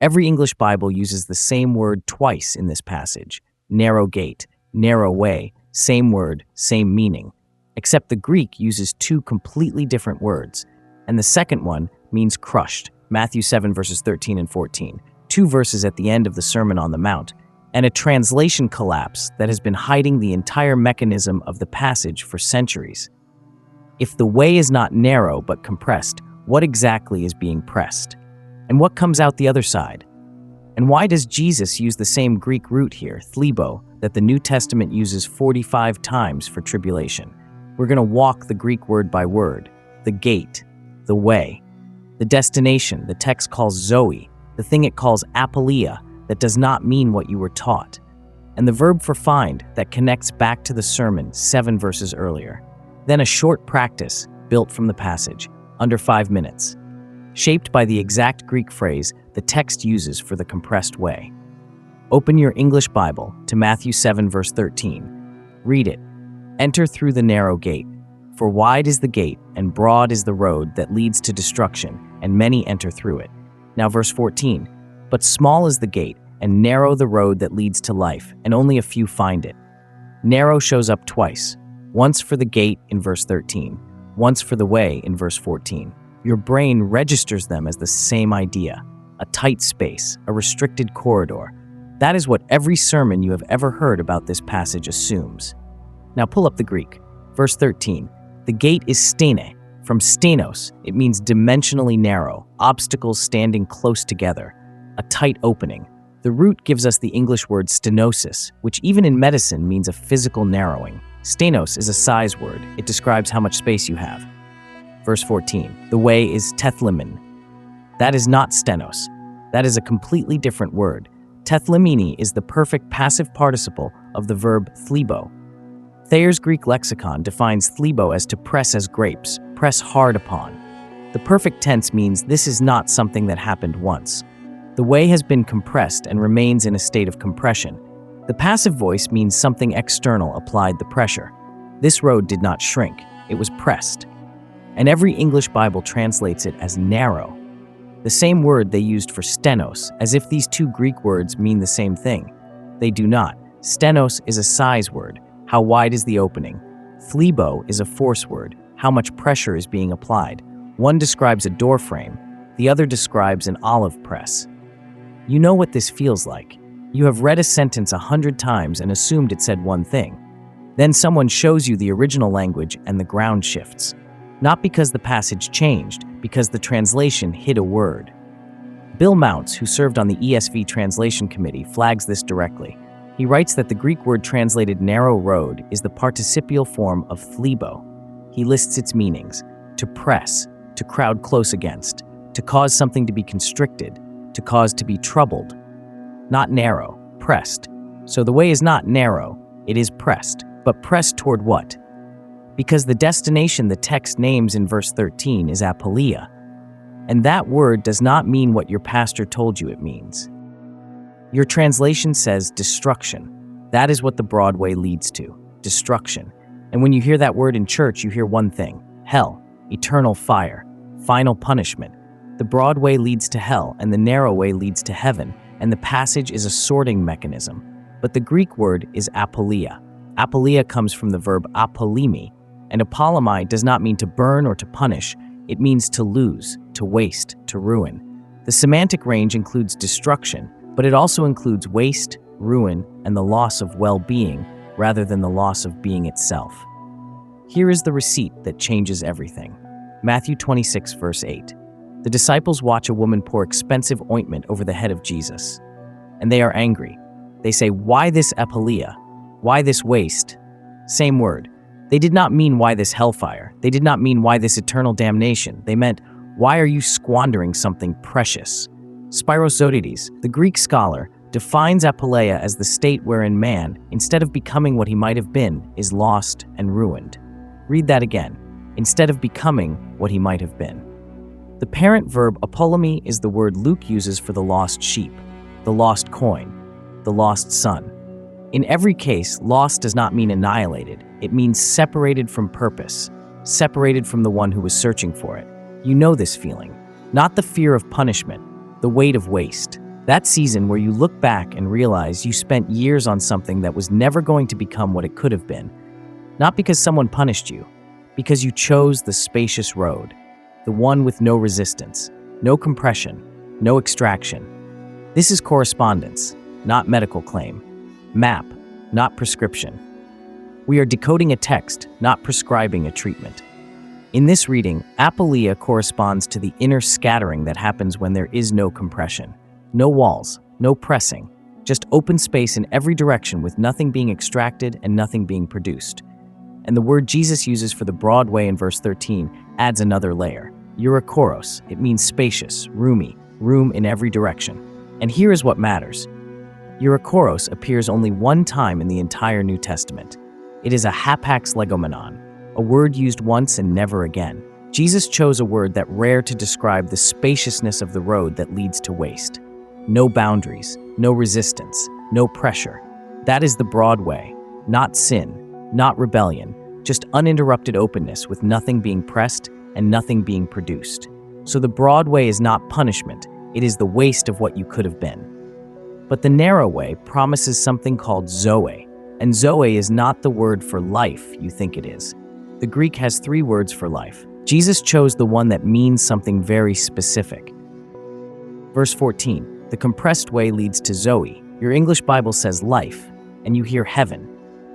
Every English Bible uses the same word twice in this passage. Narrow gate, narrow way, same word, same meaning. Except the Greek uses two completely different words. And the second one means crushed, Matthew 7 verses 13 and 14, 2 verses at the end of the Sermon on the Mount, and a translation collapse that has been hiding the entire mechanism of the passage for centuries. If the way is not narrow but compressed, what exactly is being pressed? And what comes out the other side? And why does Jesus use the same Greek root here, thlibo, that the New Testament uses 45 times for tribulation? We're going to walk the Greek word by word. The gate, the way. The destination, the text calls zoe. The thing it calls apoleia, that does not mean what you were taught. And the verb for find, that connects back to the sermon 7 verses earlier. Then a short practice, built from the passage, under 5 minutes. Shaped by the exact Greek phrase the text uses for the compressed way. Open your English Bible to Matthew 7 verse 13. Read it. Enter through the narrow gate. For wide is the gate, and broad is the road that leads to destruction, and many enter through it. Now verse 14. But small is the gate, and narrow the road that leads to life, and only a few find it. Narrow shows up twice. Once for the gate in verse 13, once for the way in verse 14. Your brain registers them as the same idea. A tight space, a restricted corridor. That is what every sermon you have ever heard about this passage assumes. Now pull up the Greek. Verse 13. The gate is stene. From stenos, it means dimensionally narrow, obstacles standing close together. A tight opening. The root gives us the English word stenosis, which even in medicine means a physical narrowing. Stenos is a size word. It describes how much space you have. Verse 14. The way is tethlimmene. That is not stenos. That is a completely different word. Tethlimmene is the perfect passive participle of the verb thlibo. Thayer's Greek lexicon defines thlibo as to press as grapes, press hard upon. The perfect tense means this is not something that happened once. The way has been compressed and remains in a state of compression. The passive voice means something external applied the pressure. This road did not shrink, it was pressed. And every English Bible translates it as narrow. The same word they used for stenos, as if these two Greek words mean the same thing. They do not. Stenos is a size word. How wide is the opening? Thlibo is a force word. How much pressure is being applied? One describes a door frame, the other describes an olive press. You know what this feels like. You have read a sentence 100 times and assumed it said one thing. Then someone shows you the original language and the ground shifts. Not because the passage changed, because the translation hid a word. Bill Mounts, who served on the ESV translation committee, flags this directly. He writes that the Greek word translated narrow road is the participial form of thlibo. He lists its meanings: to press, to crowd close against, to cause something to be constricted, to cause to be troubled. Not narrow, pressed. So the way is not narrow, it is pressed. But pressed toward what? Because the destination the text names in verse 13 is apoleia. And that word does not mean what your pastor told you it means. Your translation says destruction. That is what the broad way leads to, destruction. And when you hear that word in church, you hear one thing: hell, eternal fire, final punishment. The broad way leads to hell, and the narrow way leads to heaven, and the passage is a sorting mechanism. But the Greek word is apoleia. Apoleia comes from the verb apolimi, and apolemi does not mean to burn or to punish. It means to lose, to waste, to ruin. The semantic range includes destruction, but it also includes waste, ruin, and the loss of well-being rather than the loss of being itself. Here is the receipt that changes everything. Matthew 26, verse 8. The disciples watch a woman pour expensive ointment over the head of Jesus, and they are angry. They say, "Why this apoleia? Why this waste?" Same word. They did not mean why this hellfire. They did not mean why this eternal damnation. They meant, why are you squandering something precious? Spirosodides, the Greek scholar, defines apoleia as the state wherein man, instead of becoming what he might have been, is lost and ruined. Read that again. Instead of becoming what he might have been. The parent verb apolemi is the word Luke uses for the lost sheep, the lost coin, the lost son. In every case, lost does not mean annihilated. It means separated from purpose, separated from the one who was searching for it. You know this feeling. Not the fear of punishment, the weight of waste, That season where you look back and realize you spent years on something that was never going to become what it could have been. Not because someone punished you, because you chose the spacious road, the one with no resistance, no compression, no extraction. This is correspondence, not medical claim. Map, not prescription. We are decoding a text, not prescribing a treatment. In this reading, apoleia corresponds to the inner scattering that happens when there is no compression. No walls, no pressing, just open space in every direction with nothing being extracted and nothing being produced. And the word Jesus uses for the broad way in verse 13 adds another layer. Eurykoros, it means spacious, roomy, room in every direction. And here is what matters. Eurykoros appears only one time in the entire New Testament. It is a hapax legomenon, a word used once and never again. Jesus chose a word that rare to describe the spaciousness of the road that leads to waste. No boundaries, no resistance, no pressure. That is the broad way, not sin, not rebellion, just uninterrupted openness with nothing being pressed and nothing being produced. So the broad way is not punishment, it is the waste of what you could have been. But the narrow way promises something called zoe, and zoe is not the word for life you think it is. The Greek has 3 words for life. Jesus chose the one that means something very specific. Verse 14. The compressed way leads to Zoe. Your English Bible says life, and you hear heaven,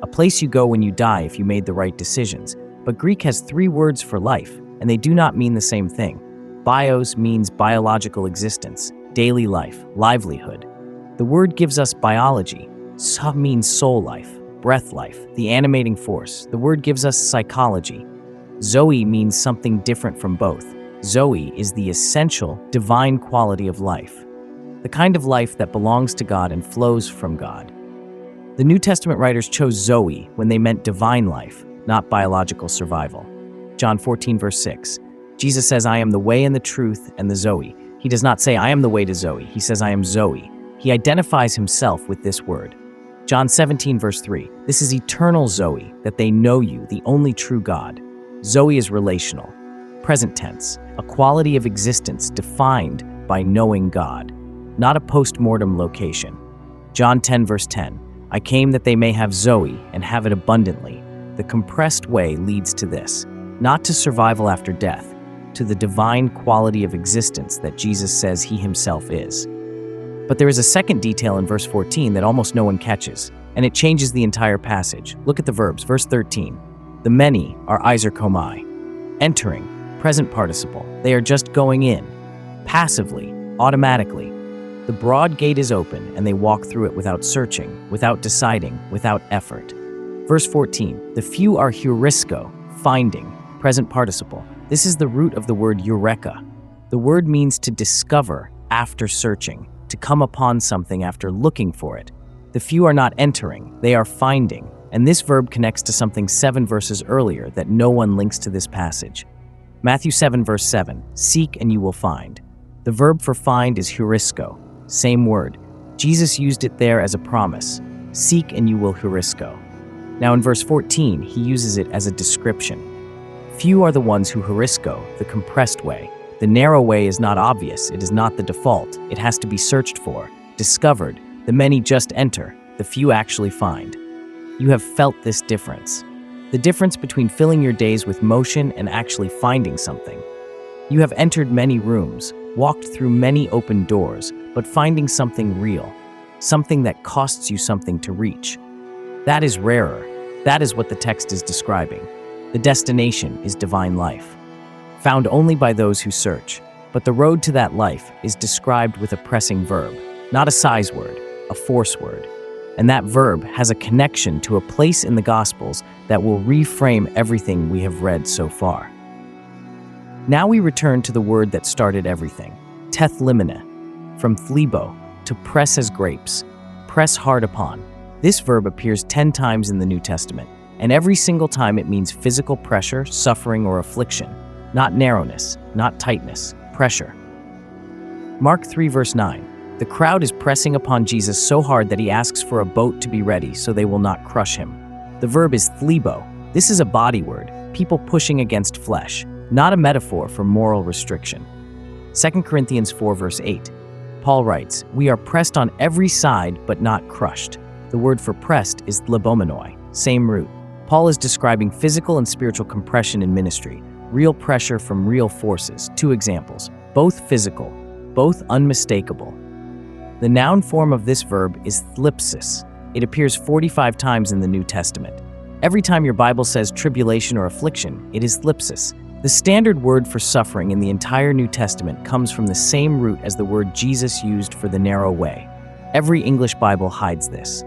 a place you go when you die if you made the right decisions. But Greek has 3 words for life, and they do not mean the same thing. Bios means biological existence, daily life, livelihood. The word gives us biology. Sa means soul life, breath life, the animating force. The word gives us psychology. Zoe means something different from both. Zoe is the essential, divine quality of life. The kind of life that belongs to God and flows from God. The New Testament writers chose Zoe when they meant divine life, not biological survival. John 14, verse 6. Jesus says, I am the way and the truth and the Zoe. He does not say, I am the way to Zoe. He says, I am Zoe. He identifies himself with this word. John 17, verse 3. This is eternal Zoe, that they know you, the only true God. Zoe is relational, present tense, a quality of existence defined by knowing God, not a post-mortem location. John 10, verse 10. I came that they may have Zoe and have it abundantly. The compressed way leads to this, not to survival after death, to the divine quality of existence that Jesus says he himself is. But there is a second detail in verse 14 that almost no one catches, and it changes the entire passage. Look at the verbs. Verse 13. The many are iserkomai, entering, present participle. They are just going in, passively, automatically. The broad gate is open, and they walk through it without searching, without deciding, without effort. Verse 14. The few are heurisko, finding, present participle. This is the root of the word eureka. The word means to discover after searching, to come upon something after looking for it. The few are not entering, they are finding. And this verb connects to something 7 verses earlier that no one links to this passage. Matthew 7, verse 7, seek and you will find. The verb for find is heurisko, same word. Jesus used it there as a promise, seek and you will heurisko. Now in verse 14, he uses it as a description. Few are the ones who heurisko, the compressed way. The narrow way is not obvious, it is not the default, it has to be searched for, discovered. The many just enter, the few actually find. You have felt this difference. The difference between filling your days with motion and actually finding something. You have entered many rooms, walked through many open doors, but finding something real, something that costs you something to reach. That is rarer. That is what the text is describing. The destination is divine life, found only by those who search. But the road to that life is described with a pressing verb, not a size word, a force word. And that verb has a connection to a place in the Gospels that will reframe everything we have read so far. Now we return to the word that started everything, tethlimmene, from thlibo, to press as grapes, press hard upon. This verb appears 10 times in the New Testament, and every single time it means physical pressure, suffering, or affliction, not narrowness, not tightness, pressure. Mark 3, verse 9. The crowd is pressing upon Jesus so hard that he asks for a boat to be ready so they will not crush him. The verb is thlibo. This is a body word, people pushing against flesh, not a metaphor for moral restriction. 2 Corinthians 4, verse 8. Paul writes, "We are pressed on every side but not crushed." The word for pressed is thlibo, same root. Paul is describing physical and spiritual compression in ministry, real pressure from real forces. Two examples, both physical, both unmistakable. The noun form of this verb is thlipsis. It appears 45 times in the New Testament. Every time your Bible says tribulation or affliction, it is thlipsis. The standard word for suffering in the entire New Testament comes from the same root as the word Jesus used for the narrow way. Every English Bible hides this.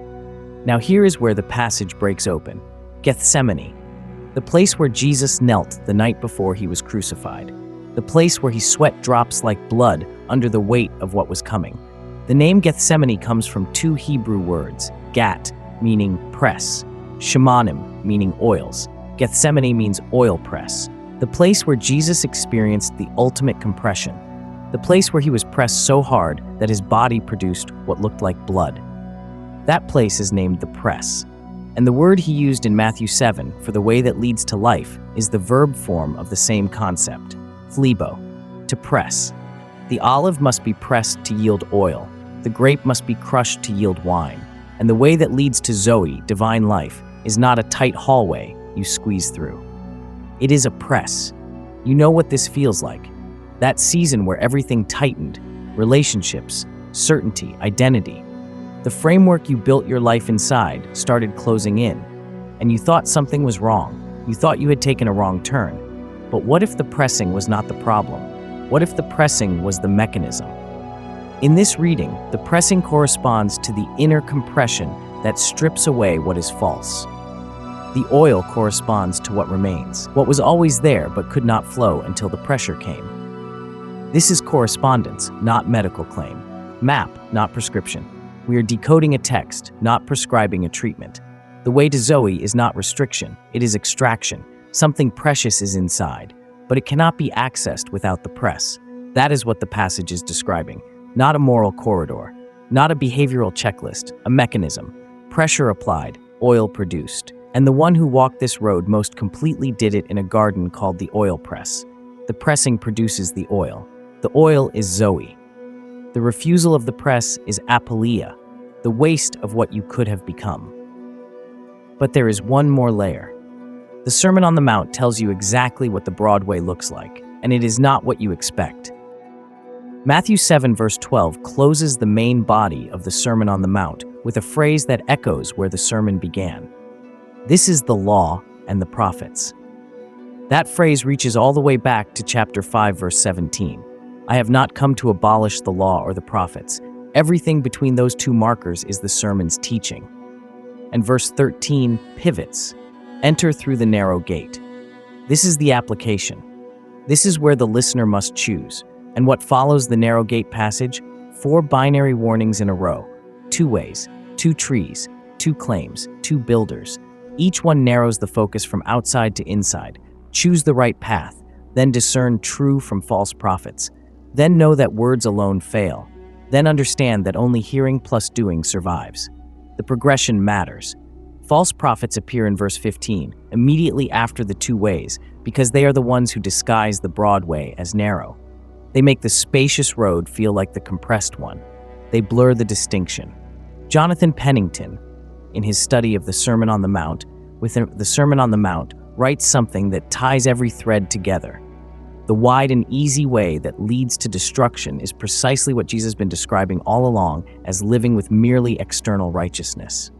Now here is where the passage breaks open. Gethsemane, the place where Jesus knelt the night before he was crucified, the place where he sweat drops like blood under the weight of what was coming. The name Gethsemane comes from two Hebrew words, gat, meaning press, shemanim, meaning oils. Gethsemane means oil press, the place where Jesus experienced the ultimate compression, the place where he was pressed so hard that his body produced what looked like blood. That place is named the press. And the word he used in Matthew 7 for the way that leads to life is the verb form of the same concept, thlibo, to press. The olive must be pressed to yield oil, the grape must be crushed to yield wine, and the way that leads to Zoe, divine life, is not a tight hallway you squeeze through. It is a press. You know what this feels like. That season where everything tightened, relationships, certainty, identity. The framework you built your life inside started closing in, and you thought something was wrong. You thought you had taken a wrong turn. But what if the pressing was not the problem? What if the pressing was the mechanism? In this reading, the pressing corresponds to the inner compression that strips away what is false. The oil corresponds to what remains, what was always there but could not flow until the pressure came. This is correspondence, not medical claim. Map, not prescription. We are decoding a text, not prescribing a treatment. The way to Zoe is not restriction, it is extraction. Something precious is inside, but it cannot be accessed without the press. That is what the passage is describing. Not a moral corridor, not a behavioral checklist, a mechanism. Pressure applied, oil produced. And the one who walked this road most completely did it in a garden called the oil press. The pressing produces the oil. The oil is Zoe. The refusal of the press is apoleia, the waste of what you could have become. But there is one more layer. The Sermon on the Mount tells you exactly what the broad way looks like, and it is not what you expect. Matthew 7 verse 12 closes the main body of the Sermon on the Mount with a phrase that echoes where the sermon began. This is the law and the prophets. That phrase reaches all the way back to chapter 5 verse 17. I have not come to abolish the law or the prophets. Everything between those two markers is the sermon's teaching. And verse 13 pivots. Enter through the narrow gate. This is the application. This is where the listener must choose. And what follows the narrow gate passage? 4 binary warnings in a row. 2 ways, 2 trees, 2 claims, 2 builders. Each one narrows the focus from outside to inside. Choose the right path, then discern true from false prophets. Then know that words alone fail. Then understand that only hearing plus doing survives. The progression matters. False prophets appear in verse 15, immediately after the 2 ways, because they are the ones who disguise the broad way as narrow. They make the spacious road feel like the compressed one. They blur the distinction. Jonathan Pennington, in his study of the Sermon on the Mount, writes something that ties every thread together. The wide and easy way that leads to destruction is precisely what Jesus has been describing all along as living with merely external righteousness.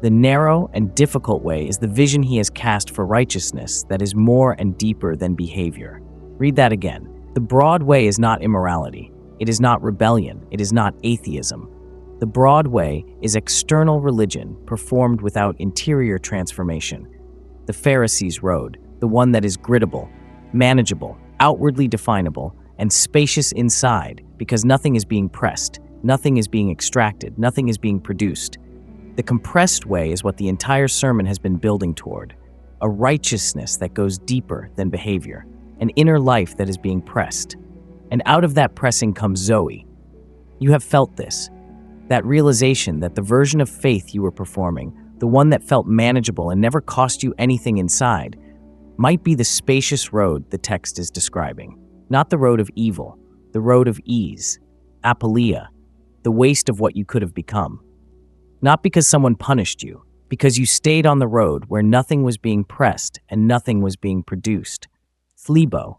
The narrow and difficult way is the vision he has cast for righteousness that is more and deeper than behavior. Read that again. The broad way is not immorality. It is not rebellion. It is not atheism. The broad way is external religion performed without interior transformation. The Pharisees' road, the one that is grittable, manageable, outwardly definable, and spacious inside because nothing is being pressed, nothing is being extracted, nothing is being produced. The compressed way is what the entire sermon has been building toward, a righteousness that goes deeper than behavior, an inner life that is being pressed. And out of that pressing comes Zoe. You have felt this, that realization that the version of faith you were performing, the one that felt manageable and never cost you anything inside, might be the spacious road the text is describing. Not the road of evil, the road of ease. apoleia, the waste of what you could have become. Not because someone punished you, because you stayed on the road where nothing was being pressed and nothing was being produced. Thlibo,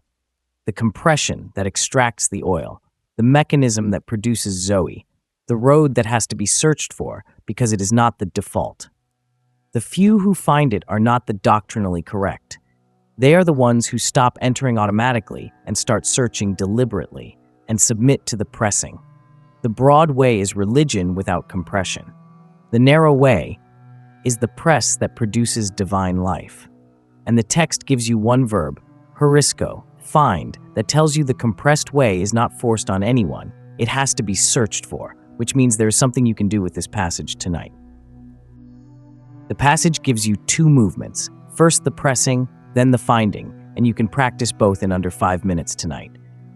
the compression that extracts the oil, the mechanism that produces Zoe, the road that has to be searched for because it is not the default. The few who find it are not the doctrinally correct. They are the ones who stop entering automatically and start searching deliberately and submit to the pressing. The broad way is religion without compression. The narrow way is the press that produces divine life. And the text gives you one verb, horisko, find, that tells you the compressed way is not forced on anyone. It has to be searched for, which means there is something you can do with this passage tonight. The passage gives you two movements, first the pressing, then the finding, and you can practice both in under 5 minutes tonight.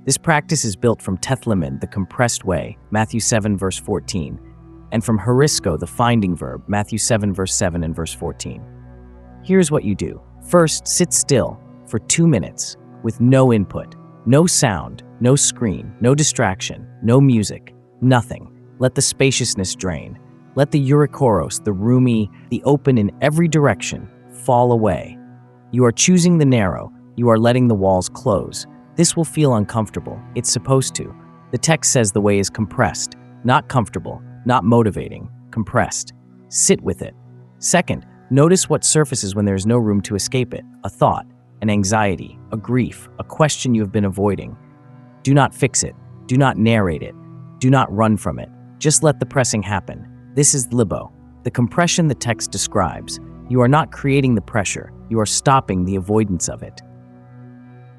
This practice is built from tethlimmene, the compressed way, Matthew 7 verse 14, and from horisko, the finding verb, Matthew 7 verse 7 and verse 14. Here's what you do. First, sit still for 2 minutes with no input, no sound, no screen, no distraction, no music, nothing. Let the spaciousness drain. Let the eurykoros, the roomy, the open in every direction, fall away. You are choosing the narrow. You are letting the walls close. This will feel uncomfortable. It's supposed to. The text says the way is compressed, not comfortable, not motivating, compressed. Sit with it. Second, notice what surfaces when there is no room to escape it. A thought, an anxiety, a grief, a question you have been avoiding. Do not fix it. Do not narrate it. Do not run from it. Just let the pressing happen. This is thlibo, the compression the text describes. You are not creating the pressure. You are stopping the avoidance of it.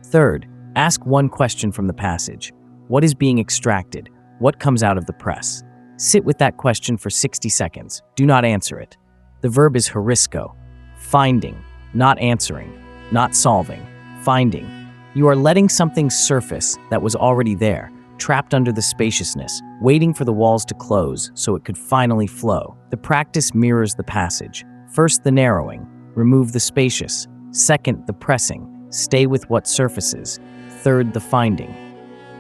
Third, ask one question from the passage. What is being extracted? What comes out of the press? Sit with that question for 60 seconds. Do not answer it. The verb is horisko, finding, not answering, not solving, finding. You are letting something surface that was already there, trapped under the spaciousness, waiting for the walls to close so it could finally flow. The practice mirrors the passage. First, the narrowing, remove the spacious. Second, the pressing, stay with what surfaces. Third, the finding,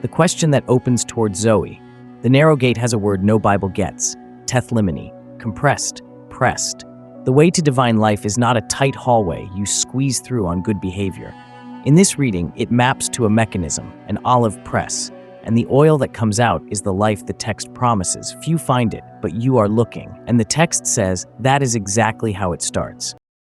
the question that opens towards Zoe. The narrow gate has a word no Bible gets, tethlimmene, compressed, pressed. The way to divine life is not a tight hallway you squeeze through on good behavior. In this reading, it maps to a mechanism, an olive press, and the oil that comes out is the life the text promises. Few find it, but you are looking. And the text says that is exactly how it starts.